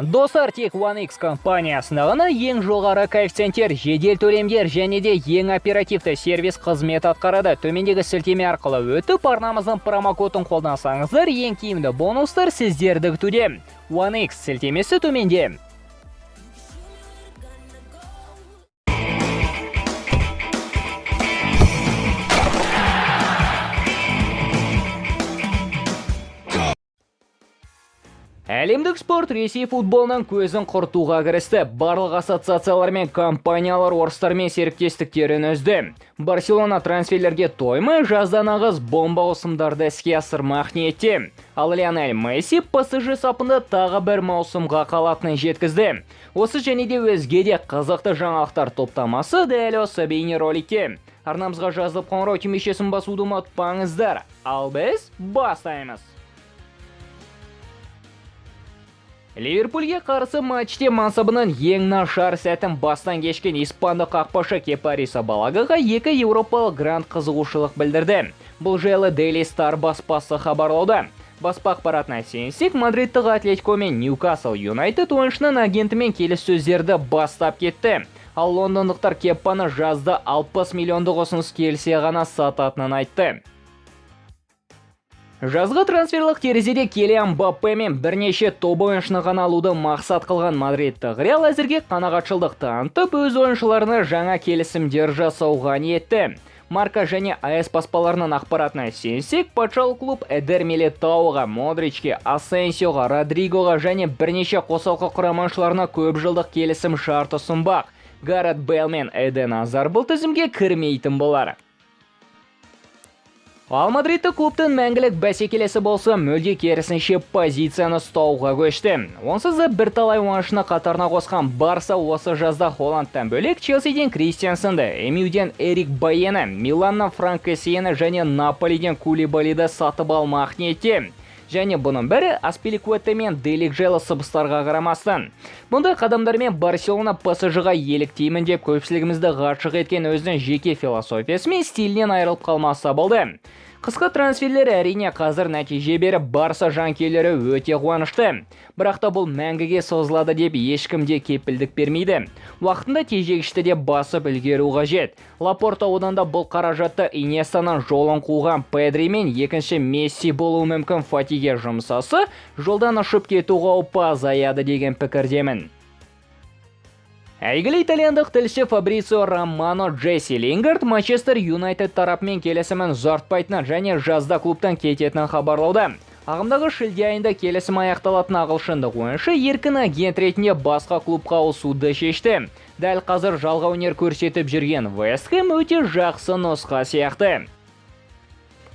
Достар, тек OneX компаниясында ғана ең жоғары коэффициенттер, жедел төлемдер және де ең оперативті сервис қызмет атқарады. Төмендегі сілтеме арқылы өтіп, арнамыздың промокодын қолдансаңыздар, ең тиімді бонустар сіздерді күтуде. OneX сілтемесі төменде. Әлемдік спорт Ресей футболынан көзін құртуға кірісті. Барлық ассоциациялар мен компаниялар орыстармен серіктестіктерін үзді. Барселона трансферлерге тоймай, жаздан ағыз бомба ауысымдарды іске асырмақ ниетте. Ал Лионель Месси PSG сапында тағы бір маусымға қалатынын жеткізді. Осы және де өзге де қызықты жаңалықтар топтамасы дәл осы бейнероликте. Арнамызға жазылып қоңырау түймешесін басуды ұмытпаңыздар. Ал біз бастаймыз. Ливерпульге қарсы матчте мансабының ең нашар сәтін бастан кешкен испандық қақпашы Кепа Арrizабалагаға екі еуропалық грант қызығушылық білдірді. Бұл жайлы Daily Star баспасы хабарлауда. Баспа ақпаратына сенсек, Мадридтік Атлетико мен Ньюкасл Юнайтед ойыншының агентімен келіссөздерді бастап кетті. Ал лондондықтар Кепаны жазда 60 миллиондық ұсыныс келсе ғана сататынын айтты. Жазғы трансферлік терезеде Килиан Мбаппе мен бірнеше топ ойыншыны ғана алуды мақсат қылған Мадридтік Реал әзірге қанағатшылдық танытып, өз ойыншыларына жаңа келісімдер жасауға ниетті. Марка және АС баспаларының ақпаратына сенсек, патшалық клуб Эдер Милитаоға, Модричке, Асенсиоға, Родригоға және бірнеше қосалқы құрамашыларына көп жылдық келісім шарты ұсынбақ. Гарет Бейл мен Эден Азар бұл тізімге кірмейтін болар. Ал Мадридтік клубтың мәңгілік бәсекелесі болса, мүлде керісінше позицияны ұстауға көшті. Онсыз да бірталай ойыншыны қатарына қосқан Барса осы жазда Холландтан бөлек Челсиден Кристиансенді, МЮден Эрик Байені, Миланнан Франк Кессиені және Наполиден Кулибалиді сатып алмақ ниетте. Және бұның бірі Аспиликуэта мен Делик жайлы сыбыстарға қарамастан. Бұндай қадамдармен Барселона PSG-ға еліктеймін деп көпшілігімізді ғашық еткен өзінің жеке философиясы мен стилінен айырылып қалмаса болды. Қысқа трансферлер әрине қазір нәтиже беріп, Барса жанкүйерлері өте қуанышты. Бірақ та бұл мәңгіге созылады деп ешкімде кепілдік бермейді. Уақытында тежегішті деп басып үлгеру қажет. Лапорта оданда бұл қаражатты Иньестаның жолын қуған Педри мен екінші Месси болуы мүмкін Фатиге жұмсасы, жолдан ұшып кету қаупі азаяды деген пікірдемін. Әйгілі итальяндық тілші Фабрицио Романо Джесси Лингард Манчестер Юнайтед тарапымен келісімін ұзартпайтынын және жазда клубтан кететінін хабарлауда. Ағымдағы шілде айында келісім аяқталатын ағылшындық ойыншы еркін агент ретінде басқа клубқа ауысуды шешті. Дәл қазір жалға өнер көрсетіп жүрген Вест Хэм өте жақсы нұсқа сияқты.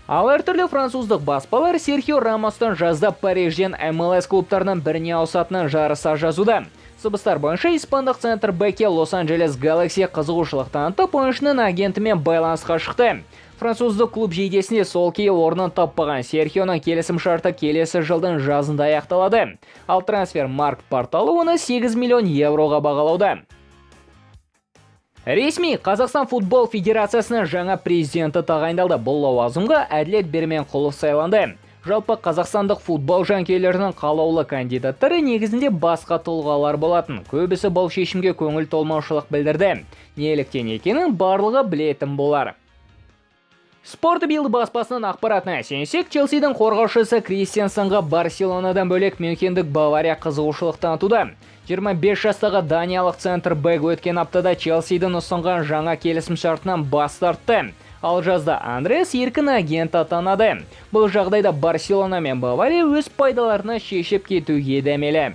Ал әртүрлі француздық баспалар Серхио Рамостың жазда Парижден MLS клубтарының біріне ауысатынын жарыса жазуда. Сыбыстар бойынша испандық центр-бэкке Лос-Анджелес Галакси қызығушылық танытып, ойыншының агентімен байланысқа шықты. Француздық клуб жейдесінде сол кей орнын таппаған Серхионың келісім шарты келесі жылдың жазында аяқталады. Ал трансфер марк порталы оны 8 миллион евроға бағалауда. Ресми Қазақстан футбол федерациясының жаңа президенті тағайындалды. Бұл лауазымға Әділет Берменқұлов сайланды. Жалпы қазақстандық футбол жанкүйерлерінің қалаулы кандидаттары негізінде басқа тұлғалар болатын. Көбісі бұл шешімге көңіл толмаушылық білдірді. Неліктен екенін барлығы білетін болар. Спорт Билд баспасының ақпаратына сенсек, Челсидің қорғаушысы Кристиансенға Барселонадан бөлек Мюнхендік Бавария қызығушылық танытуда. 25 жастағы даниялық центр-бэк өткен аптада Челсидің ұсынған жаңа келісім шартынан бас тартты. Ал жазда Андрес еркін агент атанады. Бұл жағдайда Барселона мен Бавария өз пайдаларына шешіп кетуге дәмелі.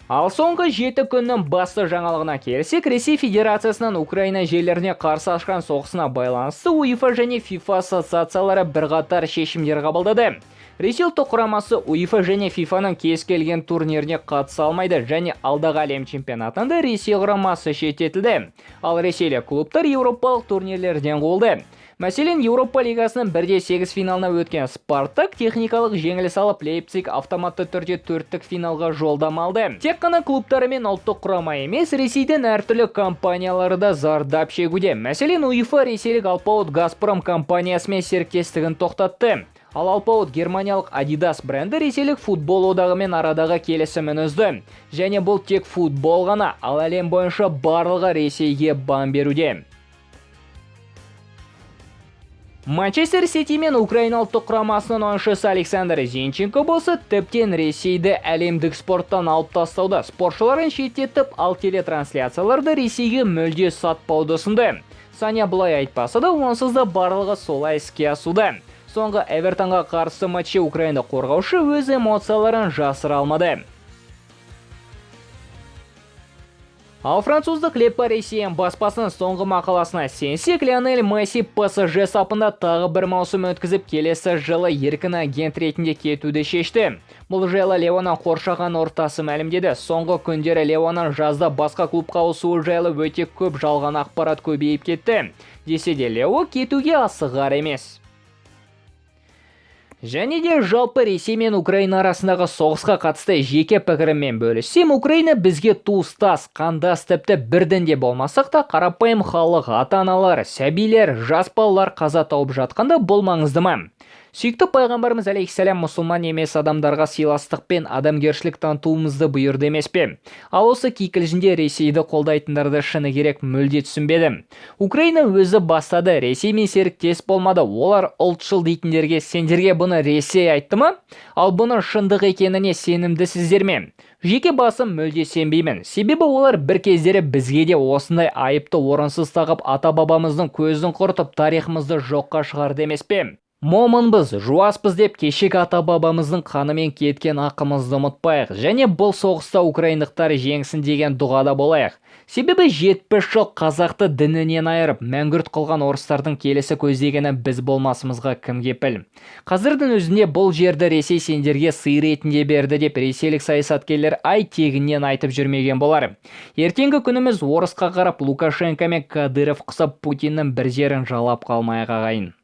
Ал соңғы 7 күннің басты жаңалығына келсек, Ресей Федерациясынан Украина жерлеріне қарсы ашқан соғысына байланысты УЕФА және ФИФА ассоциациялары бірқатар шешімдер қабылдады. Ресей ұлттық құрамасы УЕФА және ФИФАның кез келген турниріне қатыса алмайды және алдағы әлем чемпионатында Ресей құрамасы шеттетілді. Ал ресейлік клубтар еуропалық турнирлерден қуылды. Мәселен, Еуропа лигасының 1/8 финалына өткен Спартак техникалық жеңіліс алып, Лейпциг автоматты түрде 4-тік финалға жолдама алды. Тек қана клубтары мен ұлттық құрама емес, Ресейден әртүрлі компаниялары да зардап шегуде. Мәселен, УЕФА ресейлік алпауыт Газпром компаниясымен серіктестігін тоқтатты. Ал алпауыт германиялық Adidas бренді ресейлік футбол одағымен арадағы келісімін үзді. Және бұл тек футбол ғана, ал әлем бойынша барлығы Ресейге бан беруде. Манчестер Сити мен Украиналық құрамасының ойыншысы Александр Зинченко болса тіптен Ресейді әлемдік спорттан алып тастауда. Спортшыларын шеттетіп, ал телетрансляцияларды Ресейге мүлде сатпауды ұсынды. Саня бұлай айтпаса да, онсыз да барлығы солай іске асуда. Соңғы Эвертонға қарсы матчы Украина қорғаушы өз эмоцияларын жасыра алмады. Ал француздық Le Parisien баспасының соңғы мақаласына сенсек, Лионель Месси PSG сапында тағы бір маусым өткізіп, келесі жылы еркін агент ретінде кетуді шешті. Бұл жайлы Леоның қоршаған ортасы мәлімдеді. Соңғы күндері Леоның жазда басқа клубқа ауысуы жайлы өте көп жалған ақпарат көбейіп кетті. Десе де Лео кетуге асығар емес. Және де жалпы Ресей мен Украина арасындағы соғысқа қатысты жеке пікіріммен бөліссем, Украина бізге туыстас, қандас, тіпті бірден де болмасақ та, қарапайым халық, ата-аналар, сәбилер, жас балалар қаза тауып жатқанда бұл маңызды ма? Сүйікті пайғамбарымыз алейхиссалам мұсылман емес адамдарға сыйластық пен адамгершілік танытуымызды бұйырды емес пе? Ал осы кикілжінде Ресейді қолдайтындарды шыны керек мүлде түсінбеді. Украина өзі бастады, Ресей мен серіктес болмады. Олар ұлтшыл дейтіндерге, сендерге бұны Ресей айтты ма? Ал бұның шындық екеніне сенімдісіздер ме? Жеке басым мүлде сенбеймін. Себебі олар бір кездері бізге де осындай айыпты орынсыз тағып ата-бабамыздың көзін құртып тарихымызды жоққа шығарды емес пе? Момынбыз, жуаспыз деп кешек ата-бабамыздың қанымен кеткен ақымызды ұмытпайық. Және бұл соғыста украиндықтар жеңсін деген дұғада болайық. Себебі 70 жыл қазақты дінінен айырып, мәңгүрт қылған орыстардың келесі көздегені біз болмасымызға кім кепіл? Қазірдің өзінде бұл жерді Ресей сендерге сый ретінде берді деп ресейлік саясаткерлер ай тегінен айтып жүрмеген болар. Ертеңгі күніміз орысқа қарап Лукашенко мен Кадыров қысып Путиннің бір жерін жалап қалмай ағайын.